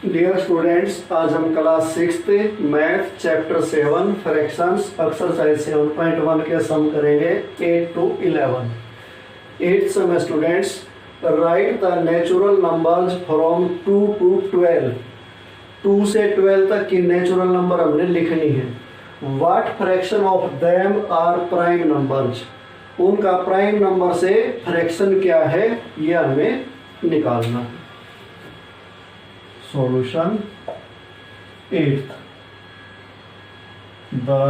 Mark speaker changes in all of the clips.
Speaker 1: Dear students, आज हम class 6 math chapter 7 fractions exercise 7.1 के सम करेंगे 8 to 11। 8th sum students, write the natural numbers from 2 to 12। 2 से 12 तक की नेचुरल नंबर हमने लिखनी है। What fraction of them are prime numbers, उनका प्राइम नंबर से फ्रैक्शन क्या है ये हमें निकालना है। Solution 8th, the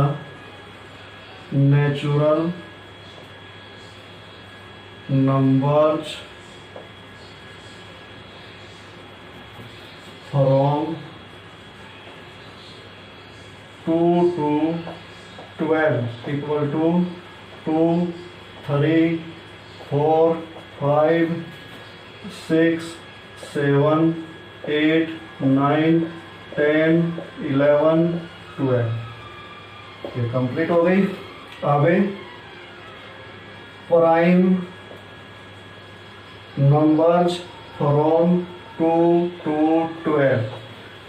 Speaker 1: natural numbers from 2 to 12 equal to 2, 3, 4, 5, 6, 7, 8, 9, 10, 11, 12। ये कंप्लीट हो गई। अब प्राइम नंबर्स फ्रॉम 2 to 12।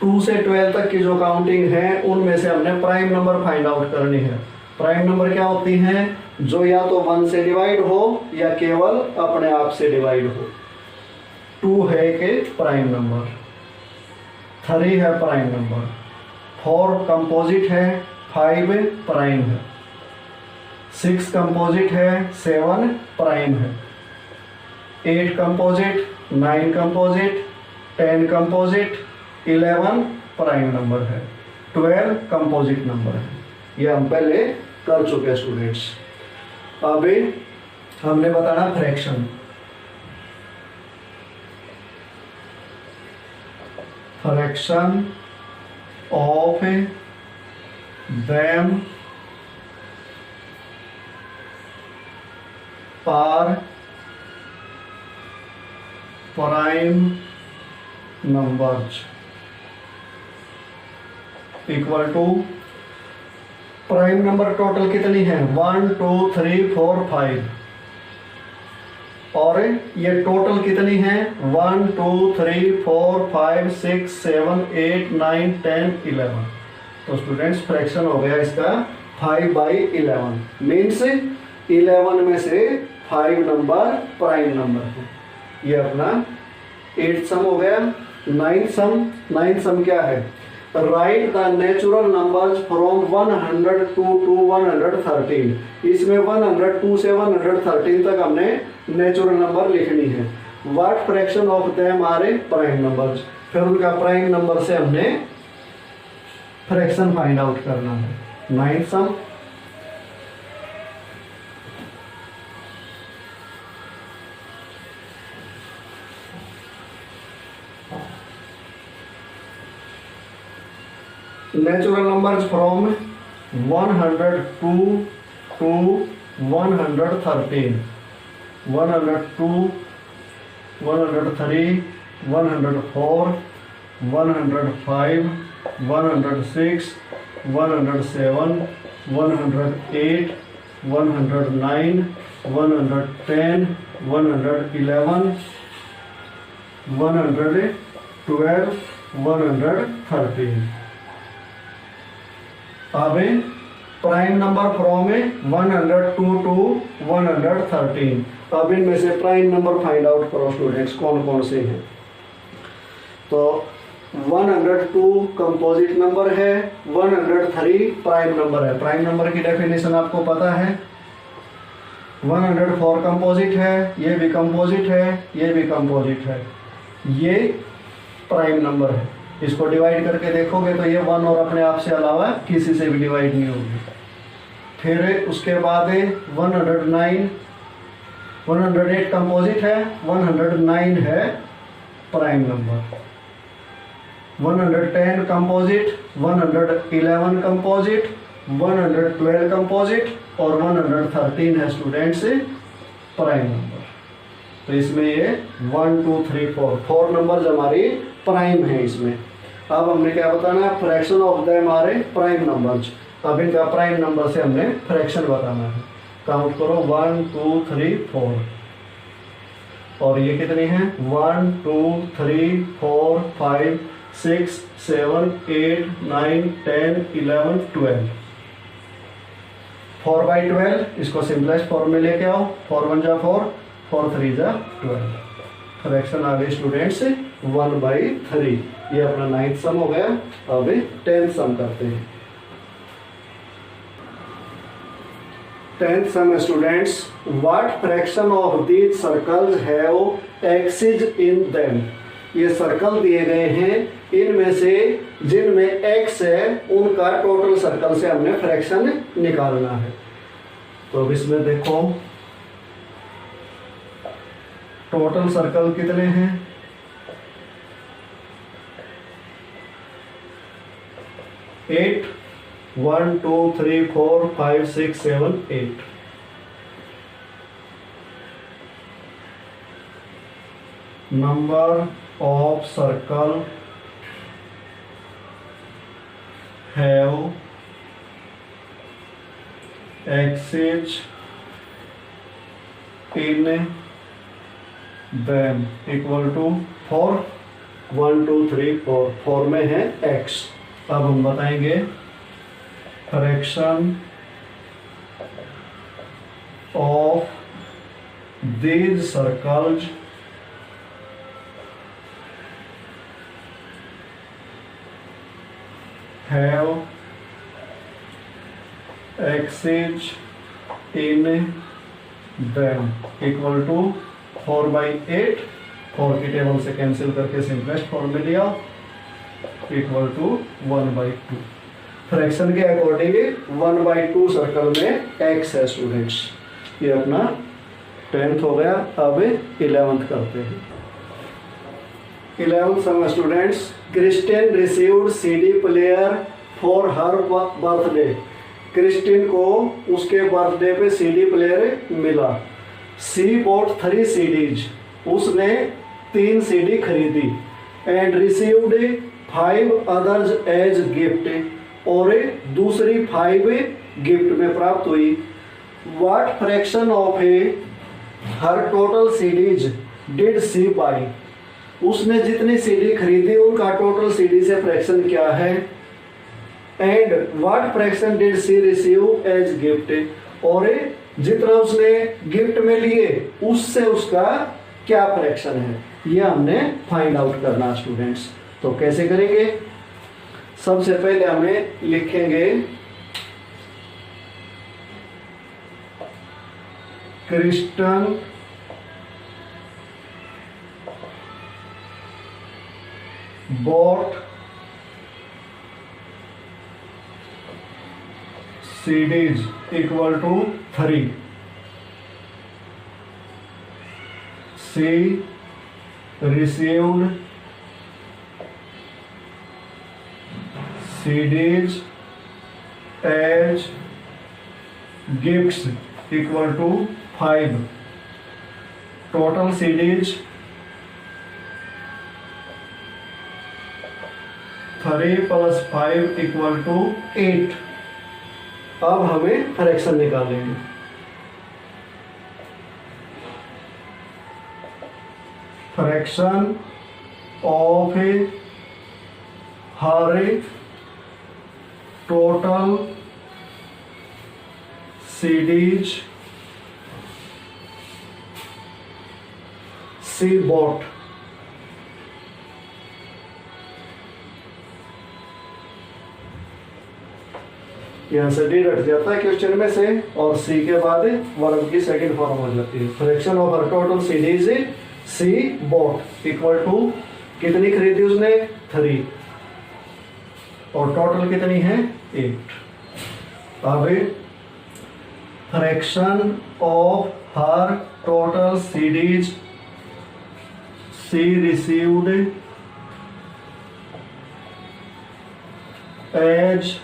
Speaker 1: 2 से 12 तक की जो काउंटिंग है उनमें से हमने प्राइम नंबर फाइंड आउट करनी है। प्राइम नंबर क्या होती हैं? जो या तो 1 से डिवाइड हो या केवल अपने आप से डिवाइड हो। 2 है कि प्राइम नंबर, 3 है प्राइम नंबर, 4 कंपोजिट है, 5 प्राइम है, 6 कंपोजिट है, 7 प्राइम है, 8 composite, 9 composite, 10 composite, 11 prime number है, 12 कंपोजिट नंबर है। ये हम पहले कर चुके स्टूडेंट्स। अब हमने बताना fraction. Fraction of them are prime numbers equal to prime number total कितनी है? 1, 2, 3, 4, 5 और ये टोटल कितनी है? 1, 2, 3, 4, 5, 6, 7, 8, 9, 10, 11। तो स्टूडेंट्स फ्रैक्शन हो गया इसका 5/11। मीन्स 11 में से 5 नंबर प्राइम नंबर है। ये अपना 8th सम हो गया। 9th सम क्या है? Right the natural numbers from 102 to 113। इसमें 102 से 113 तक हमने नेचुरल नंबर लिखनी है। What fraction of them are prime numbers, फिर उनका प्राइम नंबर से हमने फ्रैक्शन फाइंड आउट करना है। 9th sum natural numbers from 102 to 113। 102, 103, 104, 105, 106, 107, 108, 109, 110, 111, 112, 113। अब प्राइम नंबर फ्रॉम 102 to 113। अब इनमें से प्राइम नंबर फाइंड आउट करो स्टूडेंट्स, कौन कौन से हैं। तो 102 कंपोजिट नंबर है, 103 प्राइम नंबर है। प्राइम नंबर की डेफिनेशन आपको पता है। 104 कंपोजिट है, ये भी कंपोजिट है, ये भी कंपोजिट है, ये प्राइम नंबर है। इसको डिवाइड करके देखोगे तो ये 1 और अपने आप से अलावा किसी से भी डिवाइड नहीं होगी। फिर उसके बाद 108 कंपोजिट है, 109 है prime number, 110 composite, 111 composite, 112 composite और 113 है स्टूडेंट्स प्राइम नंबर। तो इसमें ये 1, 2, 3, 4 नंबर्स हमारी प्राइम है इसमें। अब हमने क्या बताना है? Fraction of them are prime numbers. अब इनका प्राइम नंबर से हमने फ्रैक्शन बताना है। काउंट करो 1, 2, 3, 4 और ये कितने हैं 1 2 3 4 5 6 7 8 9 10 11 12। 4/12 इसको सिंपलेस्ट फॉर्म में लेके आओ। 4 1 जा 4, 4 3 जा 12। फ्रैक्शन आ गई स्टूडेंट्स 1/3। ये अपना 9th सम हो गया। अब 10th सम करते हैं। 10th sum students, what fraction of these circles have axis in them. ये सर्कल दिए गए हैं, इनमें से जिनमें x है उनका टोटल सर्कल से हमने फ्रैक्शन निकालना है। तो अब इसमें देखो टोटल सर्कल कितने हैं, 8 1 2 3 4 5 6 7 8। Number of circle have axis in them equal to 4 1 2 3 4। 4 में है x। अब हम बताएंगे fraction of these circles have axis in them equal to 4/8। 4 की टेबल से कैंसिल करके सिंपलेस्ट फॉर्म में लिया इक्वल टू 1/2। फ्रैक्शन के अकॉर्डिंगली 1/2 सर्कल में x है स्टूडेंट्स। ये अपना 10th हो गया। अब 11th करते हैं। 11th sum students, Christine received CD player for her birthday. Christine को उसके बर्थडे पे CD प्लेयर मिला। She bought 3 CDs। उसने 3 CD खरीदी। And received 5 others as gift. और दूसरी 5 गिफ्ट में प्राप्त हुई। What fraction of her total CDs did she buy. उसने जितनी CD खरीदी उनका टोटल CD से फ्रैक्शन क्या है। And what fraction did she receive as gift. और जितना उसने गिफ्ट में लिए उससे उसका क्या फ्रैक्शन है, ये हमने फाइंड आउट करना स्टूडेंट्स। तो कैसे करेंगे, सबसे पहले हमें लिखेंगे Kristen bought CDs equal to 3। She received CDs as gifts equal to 5। Total CDs 3 + 5 = 8। अब हमें फ्रैक्शन निकालेंगे। Fraction of her total CDs she bought. यहाँ से डी हट जाता है क्वेश्चन में से, और सी के बाद वर्ब की सेकंड फॉर्म हो जाती है। Fraction of her total CDs she bought equal to कितनी खरीदी उसने 3 और टोटल कितनी है 8। अब fraction of her total CDs she received as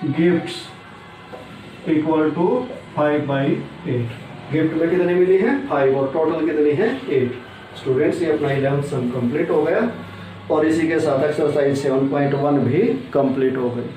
Speaker 1: gifts equal to 5/8। Gift में कितनी मिली है 5 और टोटल कितनी है 8। स्टूडेंट्स ये अपना 11th सम कंप्लीट हो गया और इसी के साथ एक्सरसाइज 7.1 भी कंप्लीट हो गई।